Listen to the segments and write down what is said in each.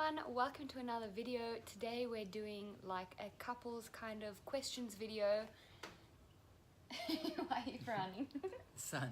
everyone, welcome to another video. Today we're doing like a couples kind of questions video. Why are you frowning? Son.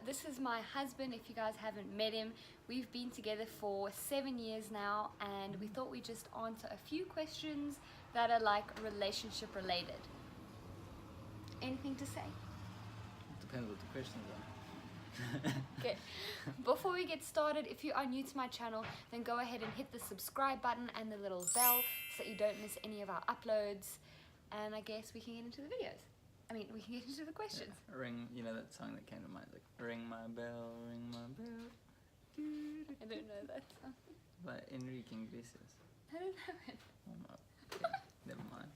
This is my husband. If you guys haven't met him, we've been together for 7 years now, and we thought we'd just answer a few questions that are like relationship related. Anything to say? Depends what the questions are. Okay, before we get started, if you are new to my channel, then go ahead and hit the subscribe button and the little bell so that you don't miss any of our uploads. And I guess we can get into the videos. We can get into the questions. Yeah. Ring, you know that song that came to mind, like ring my bell, ring my bell. I don't know that song. By Enrique Iglesias. I don't know it. Oh no. Okay, never mind.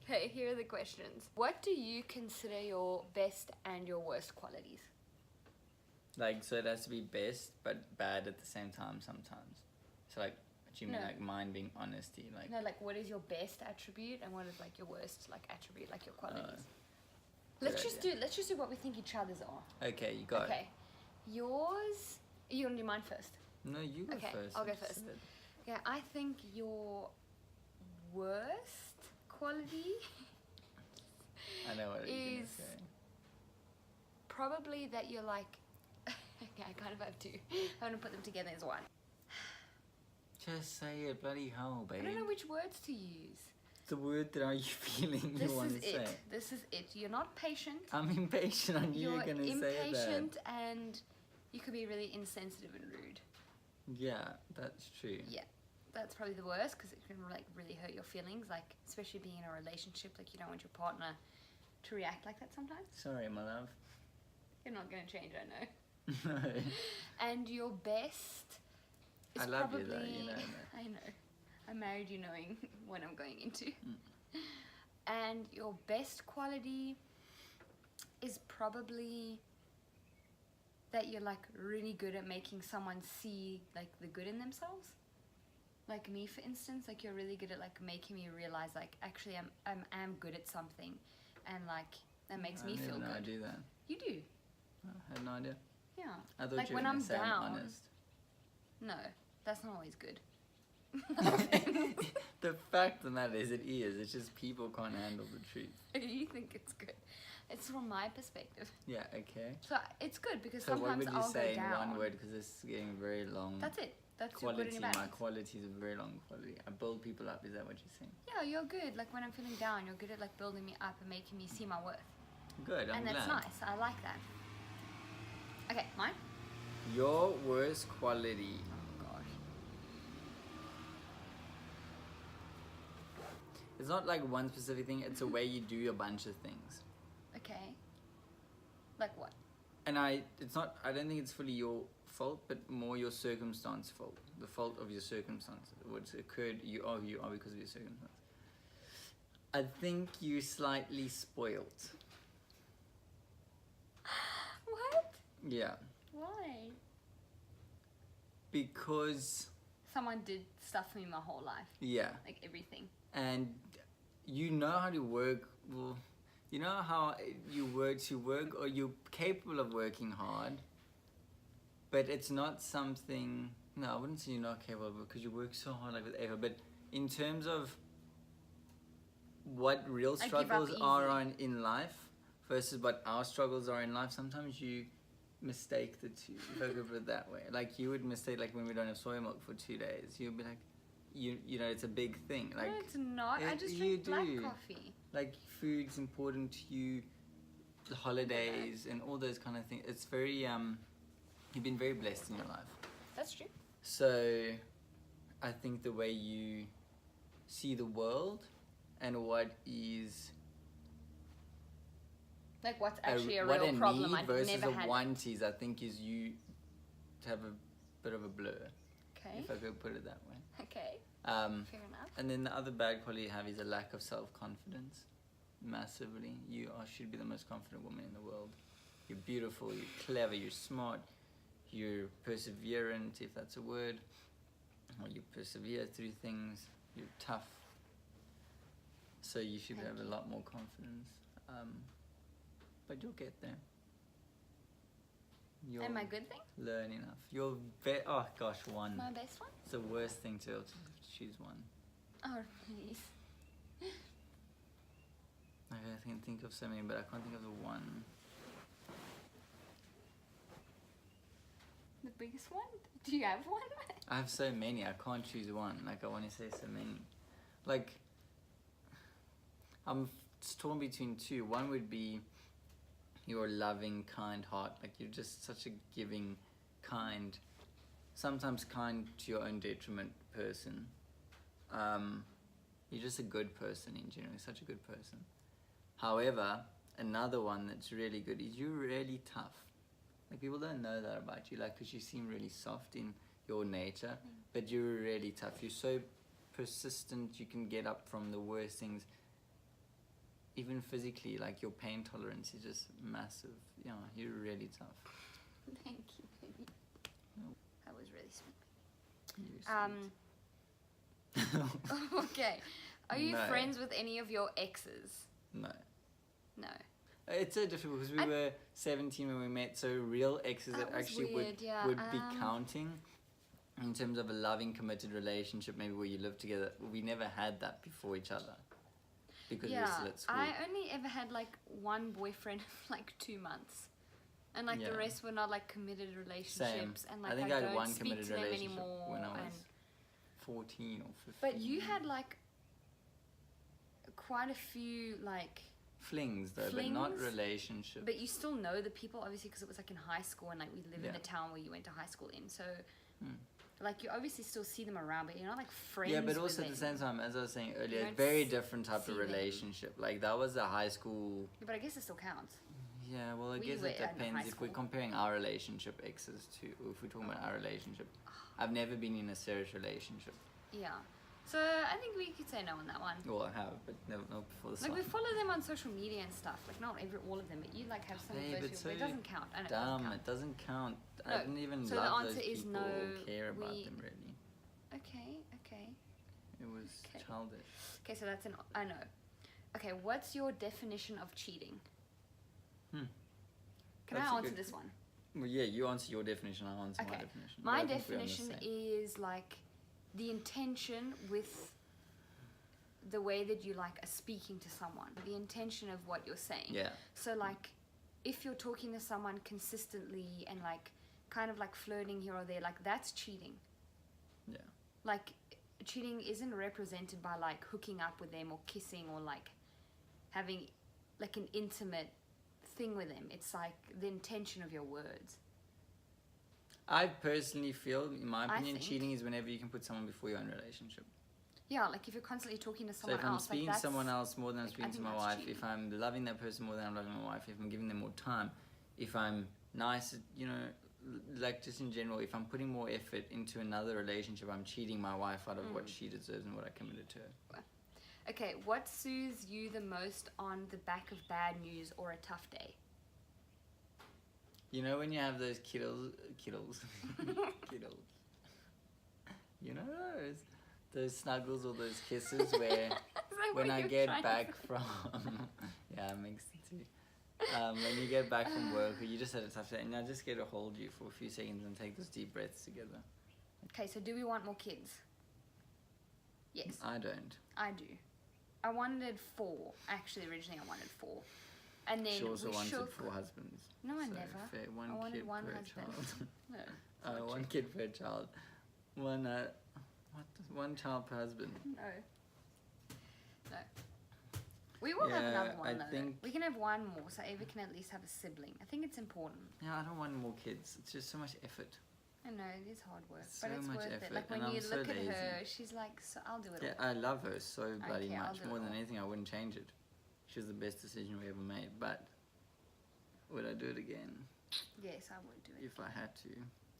Okay, here are the questions. What do you consider your best and your worst qualities? Like, so it has to be best, but bad at the same time sometimes. So like, do you mean like mine being honesty? Like, no, like what is your best attribute and what is like your worst like attribute, like your qualities? Let's just do what we think each other's are. Okay, you got it. Okay, yours. You want to do mine first? No, you go okay, first. I'll go first. Okay, I think your worst quality I know what you're gonna is say. probably that you're like. Okay, I kind of have two. I want to put them together as one. Just say it, bloody hell, babe. I don't know which words to use. The word that are you feeling you want to say? This is it. You're not patient. I'm impatient. I knew you were going to say that. You're impatient and you could be really insensitive and rude. Yeah, that's true. Yeah, that's probably the worst because it can like really hurt your feelings. Like especially being in a relationship, like you don't want your partner to react like that sometimes. Sorry, my love. You're not going to change, I know. No. And your best is I love probably, you though, you know that. I know. I married you knowing what I'm going into. And your best quality is probably that you're like really good at making someone see like the good in themselves. Like me, for instance, like you're really good at like making me realize like actually I'm good at something, and like that makes me feel good. I do that. You do. I had no idea. Yeah. I thought like you were when going I'm to say down. I'm honest. No, that's not always good. The fact of the matter is it is. It's just people can't handle the truth. You think it's good. It's from my perspective. Yeah, okay. So it's good because So sometimes what would you I'll say go in down. one word, because this is getting very long. That's it. That's quality. your good and your My bad. quality is a very long quality. I build people up. Is that what you're saying? Yeah, you're good. Like when I'm feeling down, you're good at like building me up and making me see my worth. Good, I'm glad. And that's nice. I like that. Okay, mine? Your worst quality. Oh gosh. It's not like one specific thing. It's a way you do a bunch of things. Okay. Like what? And I don't think it's fully your fault, but more your circumstance fault. The fault of your circumstance. What's occurred, you are because of your circumstance. I think you're slightly spoilt. What? Yeah. Why? Because... Someone did stuff for me my whole life. Yeah. Like everything. And you know how to work... Well, you know how you work to work, or you're capable of working hard, but it's not something... No, I wouldn't say you're not capable, because you work so hard like with Ava, but in terms of what real struggles are in life versus what our struggles are in life, sometimes you mistake the two, if I could put it that way. Like you would mistake, like when we don't have soy milk for 2 days, you'd be like, you know, it's a big thing. Like, no, it's not. I just drink black coffee. Like food's important to you, the holidays and all those kind of things. It's very, you've been very blessed in your life. That's true. So I think the way you see the world and what is... Like what's actually a real problem I've versus never a had. want is, I think, is you to have a bit of a blur. Okay. If I could put it that way. Okay. Fair enough. And then the other bad quality you have is a lack of self-confidence. Massively. You should be the most confident woman in the world. You're beautiful, you're clever, you're smart, you're perseverant, if that's a word. Or you persevere through things, you're tough. So you should have a lot more confidence. But you'll get there. You'll And my good thing? learn enough. Oh gosh, one. My best one? It's the worst thing to choose one. Oh, please. I can think of so many, but I can't think of the one. The biggest one? Do you have one? I have so many. I can't choose one. Like I want to say so many. Like I'm torn between two. One would be your loving, kind heart. Like you're just such a giving, kind, sometimes kind to your own detriment person. You're just a good person in general. You're such a good person. However, another one that's really good is you're really tough. Like people don't know that about you, like because you seem really soft in your nature, but you're really tough. You're so persistent. You can get up from the worst things. Even physically, like your pain tolerance is just massive. Yeah, you're really tough. Thank you, baby. No. That was really sweet. You're sweet. Okay. Are you No. friends with any of your exes? No. No. It's so difficult because we were 17 when we met, so real exes that That was actually weird, yeah. would be counting in terms of a loving, committed relationship, maybe where you live together. We never had that before each other because we were still at school. I only ever had like one boyfriend for like 2 months. And like the rest were not like committed relationships. Same. And like I think I I had don't one speak committed to them relationship anymore. when I was and 14 or 15. but you had like quite a few like flings though, but not flings? relationships. But you still know the people, obviously, because it was like in high school and like we live in Yeah. the town where you went to high school in. So, like, you obviously still see them around, but you're not like friends. Yeah, but with also at the them. same time, as I was saying earlier, You it's don't very different type see of them. relationship. Like that was a high school. Yeah, but I guess it still counts. Yeah, well, I We guess were it in depends high if we're school. comparing our relationship exes to, or if we're talking about our relationship. I've never been in a serious relationship. Yeah. So I think we could say no on that one. Well, I have, but never not before this Like one. we follow them on social media and stuff. Like not all of them, but you like have some of Babe, those it's people. But it so doesn't count. I know Dumb, it doesn't it doesn't count. No, I didn't even so the love answer those is people no, or care about we- them really. count. Okay. It was Okay. childish. Okay, so that's an I know. Okay, what's your definition of cheating? Can That's I a answer good- this one? Well, yeah, you answer your definition, I'll answer my Okay. definition. My But I think we're on the definition same. is like the intention with the way that you like are speaking to someone, the intention of what you're saying. Yeah. So like if you're talking to someone consistently and like kind of like flirting here or there, like that's cheating. Yeah. Like cheating isn't represented by like hooking up with them or kissing or like having like an intimate thing with them. It's like the intention of your words. I personally feel, in my I opinion, think- cheating is whenever you can put someone before your own relationship. Yeah, like if you're constantly talking to So someone if I'm else, speaking like to someone else more than I'm like, I speaking to think my that's wife, cheating. if I'm loving that person more than I'm loving my wife, if I'm giving them more time, if I'm nice, you know, like just in general, if I'm putting more effort into another relationship, I'm cheating my wife out of what she deserves and what I committed to her. Okay, what soothes you the most on the back of bad news or a tough day? You know when you have those kiddles, you know those snuggles or those kisses where when I get back from, yeah, it makes it too. When you get back from work or you just had a tough day and I just get to hold you for a few seconds and take those deep breaths together. Okay, so do we want more kids? Yes, I don't. I do. I wanted 4. Actually, originally I wanted 4. And then She also we wanted shook. 4 husbands. No, I So never. fair, one I wanted kid one per husband. child. No. it's not One true. kid per child. One child per husband. No. We will have Yeah, another one I though. think- We can have one more so Ava can at least have a sibling. I think it's important. Yeah, I don't want more kids. It's just so much effort. I know, it is hard work, So but it's much worth effort, it. Like when and you I'm so look at her, lazy. she's like, so I'll do it Yeah, all. I love her so bloody Okay, I'll much. do it More than all. anything, I wouldn't change it. She was the best decision we ever made. But would I do it again Yes, I would do it. if I had to?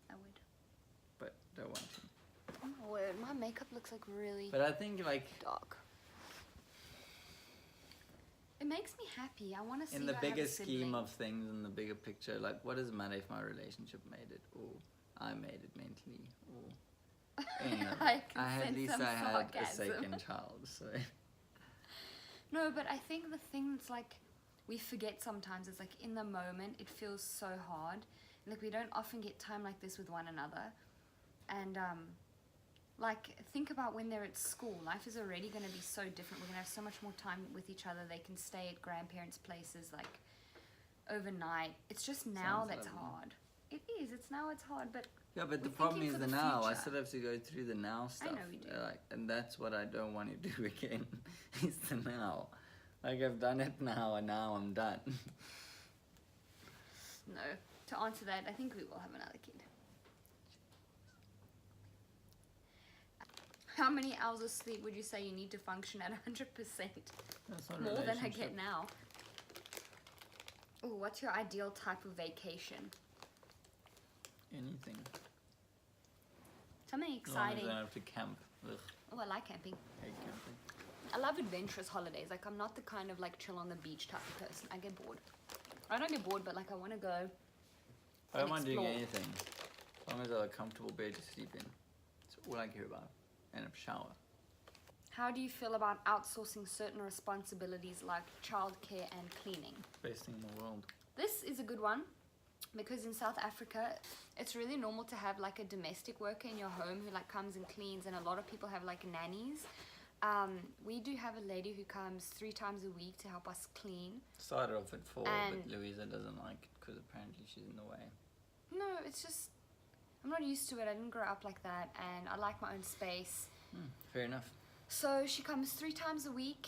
I would. But don't want to. Oh my word, my makeup looks like really But I think like dark. It makes me happy. I want to see in the her have a bigger scheme sibling. of things, in the bigger picture, like what does it matter if my relationship made it or I made it mentally or you know, I can at sense least some I had a sarcasm. second child. So No, but I think the thing that's like we forget sometimes is like in the moment it feels so hard, Like, we don't often get time like this with one another. And like, think about when they're at school. Life is already going to be so different. We're going to have so much more time with each other. They can stay at grandparents' places like overnight. It's just now that's hard. It is. It's now it's hard, but yeah, but the we're problem thinking is for the the now. I future. still have to go through the now stuff. I know we do. Like, and that's what I don't want to do again. Is the now. Like, I've done it now, and now I'm done. No. To answer that, I think we will have another kid. How many hours of sleep would you say you need to function at 100%? That's not a More than I relationship. get now. Ooh, what's your ideal type of vacation? Anything. Something As long as exciting. I don't have to camp. Ugh, Oh, I like camping. hate camping. I love adventurous holidays. Like, I'm not the kind of like chill on the beach type of person. I get bored. I don't get bored, but like I want to go. I don't mind doing explore. anything. As long as I have a comfortable bed to sleep in. That's all I care about. And a shower. How do you feel about outsourcing certain responsibilities like childcare and cleaning? Best thing in the world. This is a good one because in South Africa, it's really normal to have like a domestic worker in your home who like comes and cleans, and a lot of people have like nannies. We do have a lady who comes 3 times a week to help us clean. Started off at 4, And- but Louisa doesn't like it because apparently she's in the way. No, it's just, I'm not used to it. I didn't grow up like that, and I like my own space. Fair enough. So she comes 3 times a week,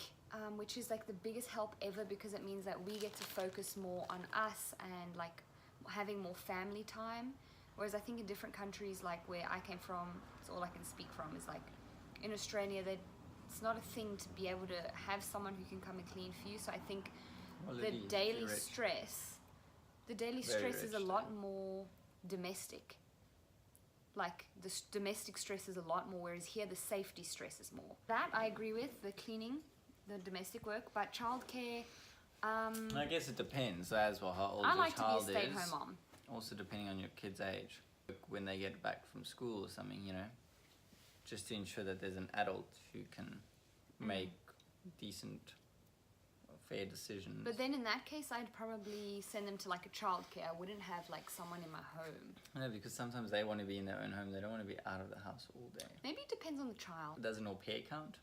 which is like the biggest help ever because it means that we get to focus more on us and like having more family time. Whereas I think in different countries, like where I came from, it's all I can speak from, is like in Australia that it's not a thing to be able to have someone who can come and clean for you. So I think Well, the it is. daily You're rich. stress, the daily Very stress is a rich, lot more domestic. Like the domestic stress is a lot more, whereas here the safety stress is more. That I agree with, the cleaning, the domestic work, but childcare, I guess it depends as well how old I your like to be a child stay-at-home is. mom. Also depending on your kid's age. When they get back from school or something, you know, just to ensure that there's an adult who can make decent, fair decisions. But then in that case, I'd probably send them to like a childcare. I wouldn't have like someone in my home. No, because sometimes they want to be in their own home. They don't want to be out of the house all day. Maybe it depends on the child. Does an au pair count?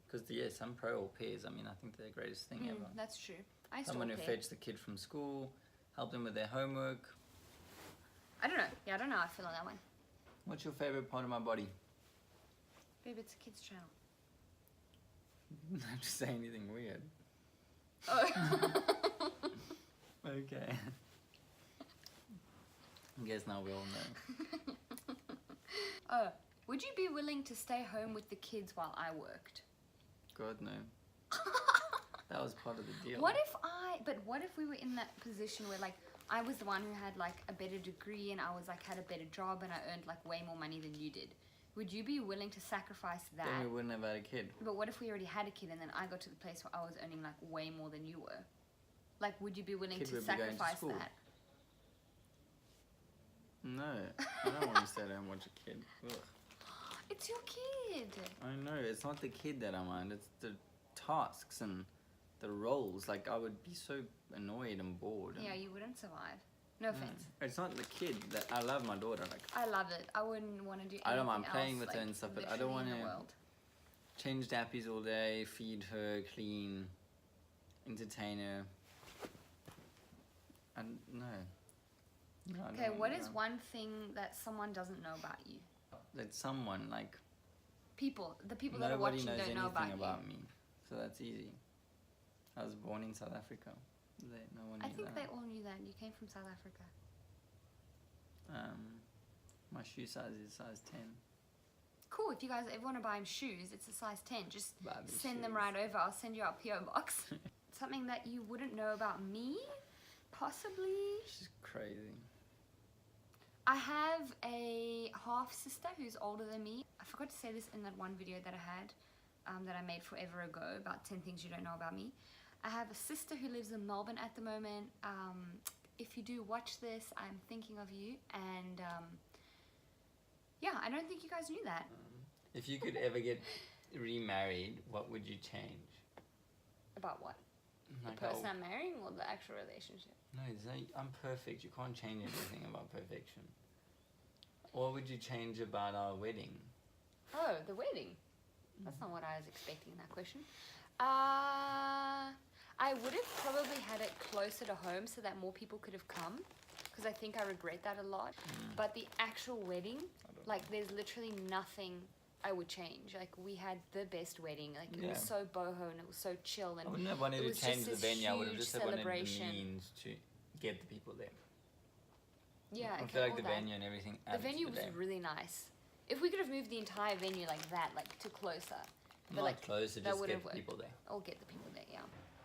Because yeah, some pro au pairs, I mean, I think they're the greatest thing ever. That's true. I still Someone who care. fetched the kid from school, help them with their homework. I don't know. Yeah, I don't know how I feel on that one. What's your favorite part of my body? Babe, it's a kid's channel. Not to say anything weird. Oh. Okay. I guess now we all know. Oh, would you be willing to stay home with the kids while I worked? God, no. That was part of the deal. What if we were in that position where like I was the one who had like a better degree and I was like had a better job and I earned like way more money than you did? Would you be willing to sacrifice that? Then we wouldn't have had a kid. But what if we already had a kid and then I got to the place where I was earning like way more than you were? Like, would you be willing Kid to would be going to sacrifice school. that? No, I don't want to stay at home and watch a kid. Ugh. It's your kid. I know, it's not the kid that I mind, it's the tasks and the roles. Like, I would be so annoyed and bored. Yeah, you wouldn't survive. No offense. It's not the kid that I love my daughter. Like, I love it. I wouldn't want to do anything I don't mind playing else, with her like, and stuff, but I don't literally in want the to world. change nappies all day, feed her, clean, entertain her. And no. No, I Okay, don't what want is that. one thing that someone doesn't know about you? That someone, like, People, the people that are nobody watching knows don't anything know about, about you. me. So that's easy. I was born in South Africa. No one knew I think that. they all knew that. You came from South Africa. My shoe size is size 10. Cool, if you guys ever want to buy him shoes, it's a size 10. Just Barbie send them shoes. right over. I'll send you our PO box. Something that you wouldn't know about me? Possibly. She's crazy. I have a half sister who's older than me. I forgot to say this in that one video that I had that I made forever ago about 10 things you don't know about me. I have a sister who lives in Melbourne at the moment. If you do watch this, I'm thinking of you. And yeah, I don't think you guys knew that. If you could ever get remarried, what would you change? About what? The person I'm marrying or the actual relationship? No, I'm perfect. You can't change anything about perfection. What would you change about our wedding? Oh, the wedding. That's not what I was expecting in that question. I would have probably had it closer to home so that more people could have come, because I think I regret that a lot. But the actual wedding, like, there's literally nothing I would change. Like, we had the best wedding. Like, it was so boho and it was so chill. And I wouldn't have wanted to change the venue. I would have just wanted the celebration. means to get the people there. Yeah, I feel like the venue and everything. The venue was really nice. If we could have moved the entire venue like that, like to closer. Not like closer, just get people there. Or get the people there, yeah.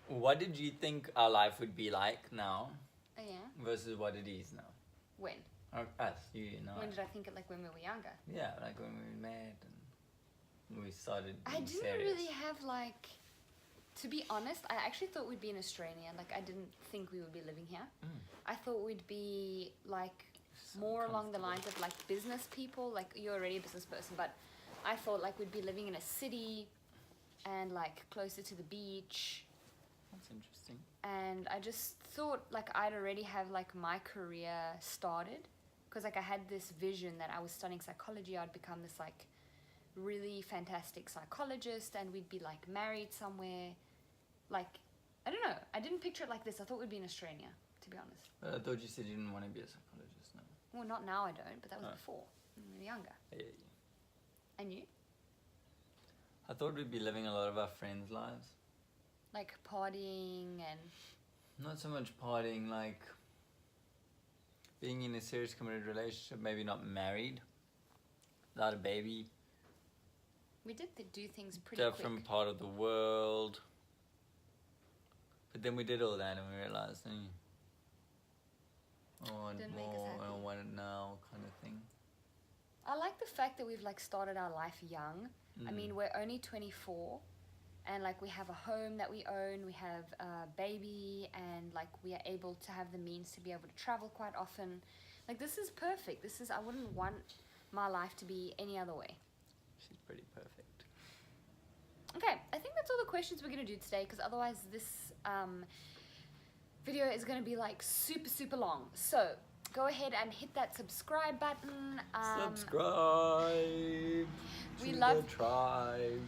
What did you think our life would be like now? Oh, yeah? Versus what it is now? When? Us, you know. When did I think it, like when we were younger? Yeah, like when we met and we started being I didn't serious. really have like... To be honest, I actually thought we'd be in Australia. Like, I didn't think we would be living here. I thought we'd be like more along the lines of like business people. Like, you're already a business person, but I thought like we'd be living in a city and like closer to the beach. That's interesting. And I just thought like I'd already have like my career started, because like I had this vision that I was studying psychology. I'd become this like really fantastic psychologist and we'd be like married somewhere. Like, I don't know. I didn't picture it like this. I thought we'd be in Australia, to be honest. But I thought you said you didn't want to be a psychologist, no? Well, not now I don't, but that was before, when we were younger. Yeah. And you? I thought we'd be living a lot of our friends' lives. Like partying and... Not so much partying, like being in a serious committed relationship, maybe not married, without a baby. We did do things pretty quick. Different part of the world. But then we did all that and we realized, I want more, I don't want it now, kind of thing. I like the fact that we've like started our life young. I mean, we're only 24 and like we have a home that we own, we have a baby, and like we are able to have the means to be able to travel quite often. Like, this is perfect. I wouldn't want my life to be any other way. She's pretty perfect. Okay, I think that's all the questions we're going to do today, because otherwise this video is going to be like super long. So go ahead and hit that subscribe button. Subscribe we to love the tribe.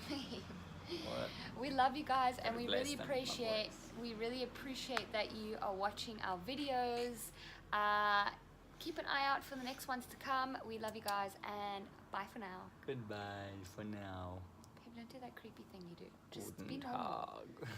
What? We love you guys, and we really appreciate that you are watching our videos. Keep an eye out for the next ones to come. We love you guys, and bye for now. Goodbye for now. Babe, don't do that creepy thing you do. Just Guten be normal. Tag.